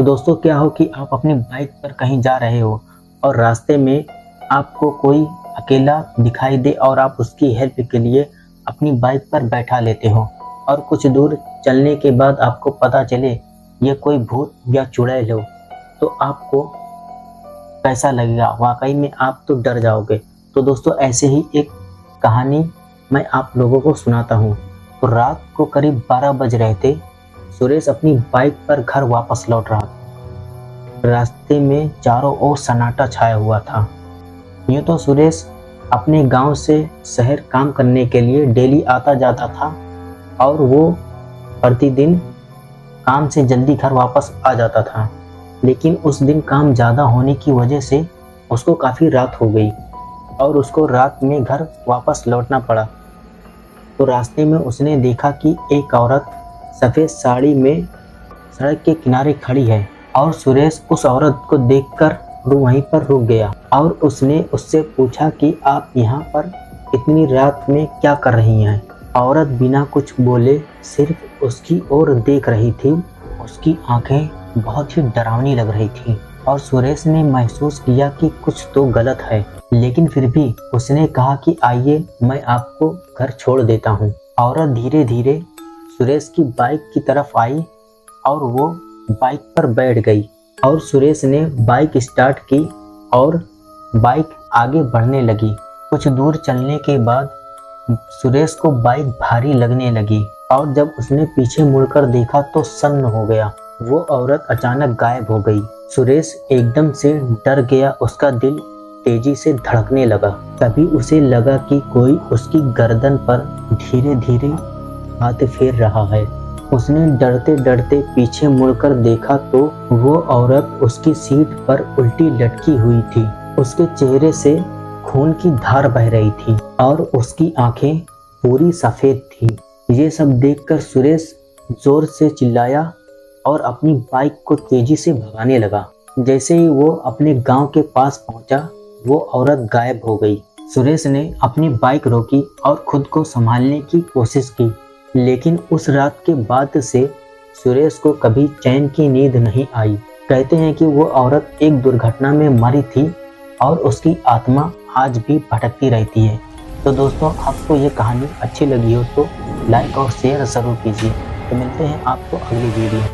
दोस्तों क्या हो कि आप अपनी बाइक पर कहीं जा रहे हो और रास्ते में आपको कोई अकेला दिखाई दे और आप उसकी हेल्प के लिए अपनी बाइक पर बैठा लेते हो और कुछ दूर चलने के बाद आपको पता चले ये कोई भूत या चुड़ैल हो, तो आपको कैसा लगेगा? वाकई में आप तो डर जाओगे। तो दोस्तों ऐसे ही एक कहानी मैं आप लोगों को सुनाता हूँ। तो रात को करीब 12 बज रहे थे। सुरेश अपनी बाइक पर घर वापस लौट रहा था। रास्ते में चारों ओर सन्नाटा छाया हुआ था। यूँ तो सुरेश अपने गांव से शहर काम करने के लिए डेली आता जाता था और वो प्रतिदिन काम से जल्दी घर वापस आ जाता था, लेकिन उस दिन काम ज़्यादा होने की वजह से उसको काफ़ी रात हो गई और उसको रात में घर वापस लौटना पड़ा। तो रास्ते में उसने देखा कि एक औरत सफ़ेद साड़ी में सड़क के किनारे खड़ी है और सुरेश उस औरत को देखकर वहीं पर रुक गया और उसने उससे पूछा कि आप यहाँ पर इतनी रात में क्या कर रही हैं? औरत बिना कुछ बोले सिर्फ उसकी ओर देख रही थी। उसकी आंखें बहुत ही डरावनी लग रही थी और सुरेश ने महसूस किया कि कुछ तो गलत है, लेकिन फिर भी उसने कहा कि आइए मैं आपको घर छोड़ देता हूँ। औरत धीरे धीरे सुरेश की बाइक की तरफ आई और वो बाइक पर बैठ गई और सुरेश ने बाइक स्टार्ट की और बाइक आगे बढ़ने लगी। कुछ दूर चलने के बाद सुरेश को बाइक भारी लगने लगी और जब उसने पीछे मुड़कर देखा तो सन्न हो गया। वो औरत अचानक गायब हो गई। सुरेश एकदम से डर गया। उसका दिल तेजी से धड़कने लगा। तभी उसे लगा कि कोई उसकी गर्दन पर धीरे धीरे हाथ फेर रहा है। उसने डरते डरते पीछे मुड़कर देखा तो वो औरत उसकी सीट पर उल्टी लटकी हुई थी। उसके चेहरे से खून की धार बह रही थी और उसकी आंखें पूरी सफेद थी। ये सब देखकर सुरेश जोर से चिल्लाया और अपनी बाइक को तेजी से भगाने लगा। जैसे ही वो अपने गांव के पास पहुंचा, वो औरत गायब हो गई। सुरेश ने अपनी बाइक रोकी और खुद को संभालने की कोशिश की, लेकिन उस रात के बाद से सुरेश को कभी चैन की नींद नहीं आई। कहते हैं कि वो औरत एक दुर्घटना में मरी थी और उसकी आत्मा आज भी भटकती रहती है। तो दोस्तों आपको ये कहानी अच्छी लगी हो तो लाइक और शेयर ज़रूर कीजिए। तो मिलते हैं आपको अगली वीडियो।